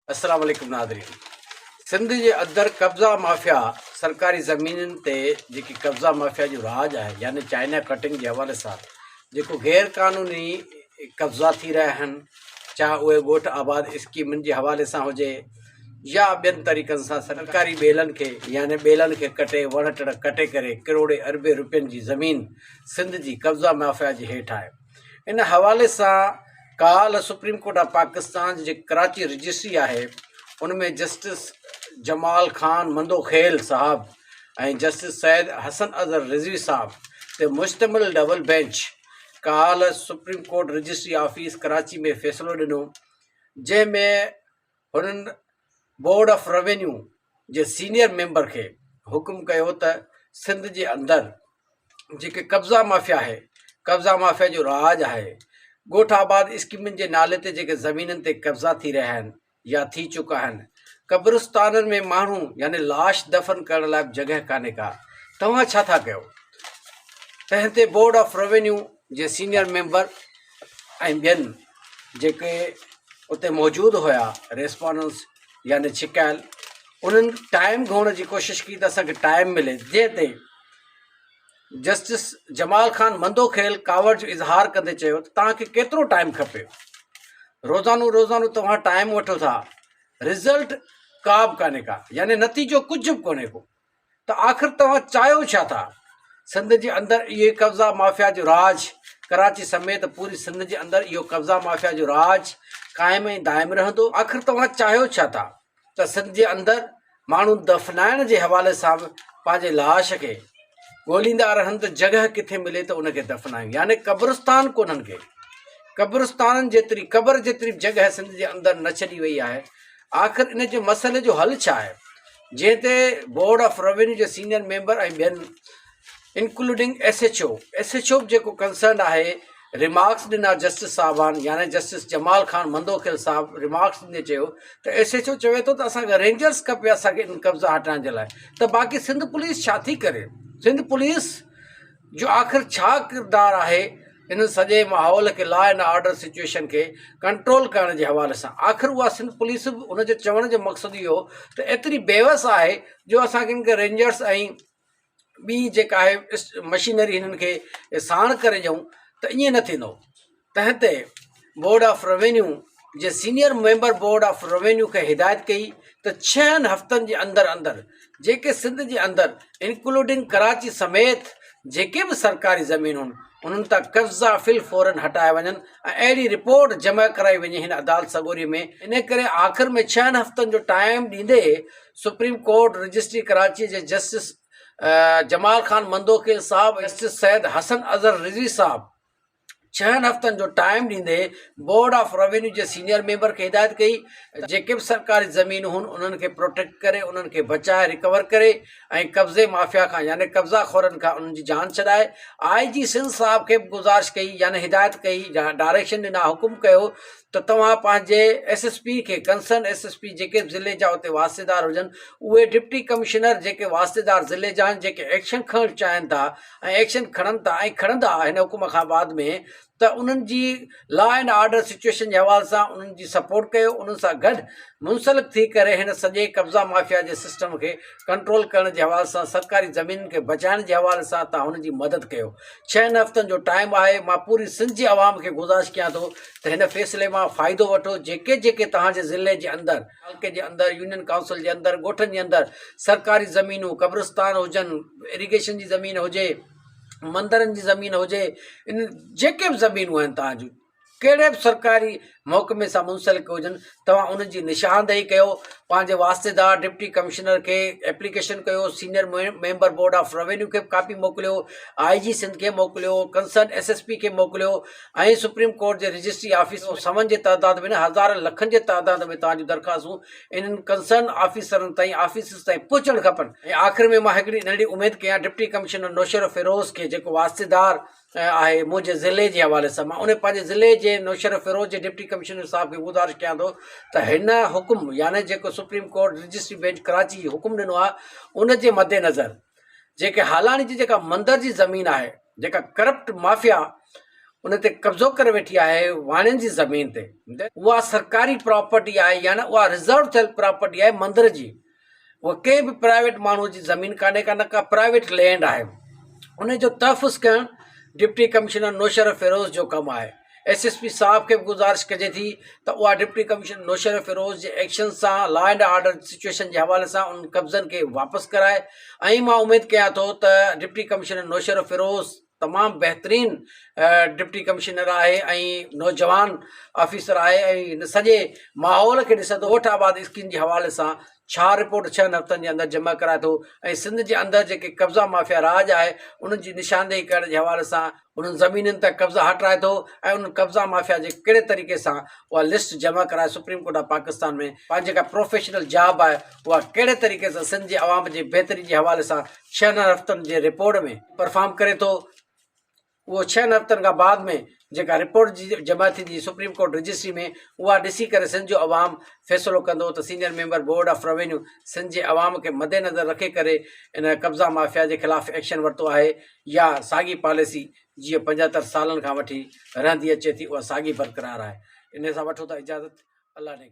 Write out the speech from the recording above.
अस्सलाम वालेकुम नाज़रीन। सिंध जे अंदरि कब्ज़ा माफ़िया सरकारी ज़मीनुनि ते जेकी कब्ज़ा माफ़िया जो राज आहे यानी चाइना कटिंग जे हवाले सां जेको गैर क़ानूनी कब्ज़ा थी रहिया आहिनि, चाहे उहे ॻोठ आबाद स्कीमुनि जे हवाले सां हुजे या ॿियनि तरीक़नि सां सरकारी ॿेलनि खे यानी ॿेलनि खे कटे वण टिण कटे करे किरोड़े अरबे रुपयनि जी ज़मीन सिंध जी कब्ज़ा माफ़िया जे हेठि आहे। इन हवाले सां काल्ह supreme court of Pakistan J Karachi registry आहे, उनमें जस्टिस जमाल खान मंदोखेल साहब ऐं जस्टिस सैयद हसन अज़हर रिज़वी साहब ते मुश्तमिल डबल बेंच काल्ह supreme court registry office Karachi में फ़ैसिलो ॾिनो, जंहिंमें हुननि board of revenue J senior member खे हुकुम कयो त सिंध जे अंदरि जेके कब्ज़ा माफ़िया आहे, कब्ज़ा माफ़िया जो राज आहे, ॻोठ आबाद स्कीमुनि जे नाले ते जेके ज़मीननि ते कब्ज़ा थी रहिया आहिनि या थी चुका आहिनि, क़ब्रिस्ताननि में माण्हू यानी लाश दफ़न करण लाइ जॻह कान्हे का, तव्हां छा था कयो? तंहिं ते board of revenue J senior member ऐं ॿियनि जेके उते मौजूदु हुया रेस्पॉन्डेंट्स यानी छिकायल, उन्हनि टाइम घुरण जी कोशिशि कई त असांखे टाइम मिले, जंहिं ते जस्टिस जमाल खान मंदोखेल कावड़ जो इज़हार कंदे चयो त तव्हांखे केतिरो टाइम खपे, रोज़ानो तव्हां टाइम वठो था, रिज़ल्ट का बि कान्हे का, यानी नतीजो कुझु बि कोन्हे को, त आख़िर तव्हां चाहियो छा था? सिंध जे अंदरि इहे कब्ज़ा माफ़िया जो राज, कराची समेत पूरी सिंध जे अंदरि इहो कब्ज़ा माफ़िया जो राज क़ाइमु ऐं दाइमु रहंदो? आख़िर तव्हां चाहियो छा था? त सिंध जे अंदरि माण्हू दफ़नाइण जे हवाले सां बि पंहिंजे लाश खे ॻोल्हींदा रहनि त जॻह किथे मिले त उनखे दफ़नायूं, यानी क़ब्रिस्तान कोन्हनि खे, क़ब्रिस्तान जेतिरी क़बर जेतिरी जॻह सिंध जे अंदरि न छॾी वई आहे। आख़िर इन जे मसइले जो हल छा आहे? जंहिं ते board of revenue J senior member ऐं ॿियनि इंक्लूडिंग SHO जेको कंसर्न आहे, रिमार्क्स ॾिना जस्टिस साहिबान यानी जस्टिस जमाल खान मंदोखेल साहब रिमार्क्स ॾिने चयो त SHO चवे थो त असांखे रेंजर्स खपे असांखे इन कब्ज़ा हटाइण जे लाइ, त बाक़ी सिंध पुलिस छा थी करे? सिंध पुलिस जो आख़िर छा किरदारु आहे इन सॼे माहौल खे लॉ एंड ऑर्डर सिचुएशन खे कंट्रोल करण जे हवाले सां? आख़िर उहा सिंध पुलिस बि उनजे चवण जो मक़सदु इहो त एतिरी बेवस आहे जो असांखे हिन खे रेंजर्स ऐं ॿी जेका आहे मशीनरी हिननि खे साण करे ॾियूं त ईअं न थींदो। तंहिं ते board of revenue J senior member board of revenue खे हिदायत कई त 6 हफ़्तनि जे अंदरि जेके सिंध जे अंदरि इंक्लूडिंग कराची समेत जेके बि सरकारी ज़मीनूं उन्हनि तां कब्ज़ा फिल फौरन हटाए वञनि ऐं अहिड़ी रिपोर्ट जमा कराई वञे हिन अदालत सॻोरी में। इन करे आख़िर में 6 हफ़्तनि जो टाइम ॾींदे सुप्रीम कोर्ट रजिस्ट्री कराची जे जस्टिस जमाल खान मंदोखेल साहब, जस्टिस सैयद हसन अज़हर रिज़वी साहब 6 हफ़्तनि जो टाइम ॾींदे board of revenue J senior member खे हिदायत कई जेके बि सरकारी ज़मीनूं हुन उन्हनि खे प्रोटेक्ट करे, उन्हनि खे बचाए रिकवर करे ऐं कब्ज़े माफ़िया खां यानी कब्ज़ा खोरनि खां उन्हनि जी जान छॾाए। IG सिंध साहब खे बि गुज़ारिश कई यानी हिदायत कई, डायरेक्शन ॾिना, हुकुम कयो त तव्हां पंहिंजे SSP खे, कंसर्न SSP जेके बि ज़िले जा उते वास्तेदार हुजनि, उहे डिप्टी कमिश्नर जेके वास्तेदार ज़िले जा आहिनि, जेके एक्शन खणणु चाहिनि था ऐं एक्शन खणनि था ऐं खणंदा हिन हुकुम खां बाद में, त उन्हनि जी लॉ एंड ऑर्डर सिचुएशन जे हवाले सां उन्हनि जी सपोर्ट कयो, उन्हनि सां गॾु मुंसलिक थी करे हिन सॼे कब्ज़ा माफ़िया जे सिस्टम खे कंट्रोल करण जे हवाले सां, सरकारी ज़मीन खे बचाइण जे हवाले सां तव्हां हुनजी मदद कयो। 6 हफ़्तनि जो टाइम आहे। मां पूरी सिंध जे आवाम खे गुज़ारिश कयां थो त हिन फ़ैसिले मां फ़ाइदो वठो। जेके तव्हांजे ज़िले जे अंदरि, हल्के जे अंदरि, यूनियन काउंसिल जे अंदरि, ॻोठनि जे अंदरि सरकारी ज़मीनूं, क़ब्रिस्तान हुजनि, इरीगेशन जी ज़मीन हुजे, मंदरनि जी ज़मीन हुजे, इन जेके बि ज़मीनूं आहिनि तव्हांजूं, कहिड़े बि सरकारी महकमे सां मुंसलिक हुजनि, तव्हां उन्हनि जी निशानदेही कयो, पंहिंजे वास्तेदार डिप्टी कमिश्नर खे एप्लीकेशन कयो, senior member board of revenue खे कापी मोकिलियो, IG सिंध खे मोकिलियो, कंसर्न SSP खे मोकिलियो ऐं सुप्रीम कोर्ट जे रजिस्ट्री ऑफिस समन जे तइदाद में न हज़ार लखनि जे तइदाद में तव्हांजूं दरख़्वास्तूं इन्हनि कंसर्न ऑफिसरनि ताईं, ऑफिसिस ताईं पहुचणु खपनि। ऐं आख़िर में मां हिकिड़ी नंढी उमेदु कयां डिप्टी कमिश्नर नौशर फिरोज़ खे, जेको वास्तेदार आहे मुंहिंजे ज़िले जे हवाले सां, मां उन पंहिंजे ज़िले जे नौशर फिरोज़ जे डिप्टी कमिश्नर साहब खे गुज़ारिश कयां थो त हिन हुकुम यानी जेको supreme court registry bench Karachi हुकुम ॾिनो आहे, उन जे मद्देनज़र जेके हालाणी जी जेका मंदर जी ज़मीन आहे, जेका करप्ट माफ़िया उन ते कब्ज़ो करे वेठी आहे वाणियुनि जी ज़मीन ते। उहा सरकारी प्रॉपर्टी आहे, यानी उहा रिज़र्व थियल प्रॉपर्टी आहे मंदर जी। उहा कंहिं बि प्राइवेट माण्हू जी ज़मीन कान्हे का, न का प्राइवेट लैंड आहे। उन जो तहफ़ुज़ करणु डिप्टी कमिश्नर नौशर फ़िरोज़ जो कमु आहे। SSP साहब खे बि गुज़ारिश कजे थी त उहा डिप्टी कमिश्नर नौशर फ़िरोज़ जे एक्शन सां लॉ एंड ऑर्डर सिचुएशन जे हवाले सां उन कब्ज़नि खे वापसि कराए। ऐं मां उमेदु कयां थो त डिप्टी कमिश्नर नौशर फ़िरोज़ तमामु बहितरीन डिप्टी कमिश्नर आहे ऐं नौजवान ऑफिसर आहे ऐं इन सॼे माहौल खे ॾिसंदो ॻोठ आबाद स्कीम जे हवाले सां छा रिपोर्ट 6 हफ़्तनि जे अंदरि जमा कराए थो ऐं सिंध जे अंदरि जेके कब्ज़ा माफ़िया राज आहे उन्हनि जी निशानदेही करण जे हवाले सां उन्हनि ज़मीनुनि ते कब्ज़ा हटाए थो ऐं उन कब्ज़ा माफ़िया जे कहिड़े तरीक़े सां उहा लिस्ट जमा कराए सुप्रीम कोर्ट ऑफ पाकिस्तान में पंहिंजी जेका प्रोफेशनल जॉब आहे उहा कहिड़े तरीक़े सां सिंध जे अवाम जी बहितरी जे हवाले सां 6 हफ़्तनि जे रिपोर्ट में परफॉर्म करे थो। उहो 6 हफ़्तनि खां बाद में जेका रिपोर्ट जी जमा थींदी सुप्रीम कोर्ट रजिस्ट्री में, उहा ॾिसी करे सिंध जो अवाम फ़ैसिलो कंदो त senior member board of revenue Sindh जे अवाम खे मद्देनज़र रखे करे इन कब्ज़ा माफ़िया जे ख़िलाफ़ु एक्शन वरितो आहे या साॻी पॉलिसी जीअं 75 सालनि खां वठी रहंदी अचे थी उहा साॻी बरक़रार आहे। इन सां वठो था इजाज़त। अल्लाह ने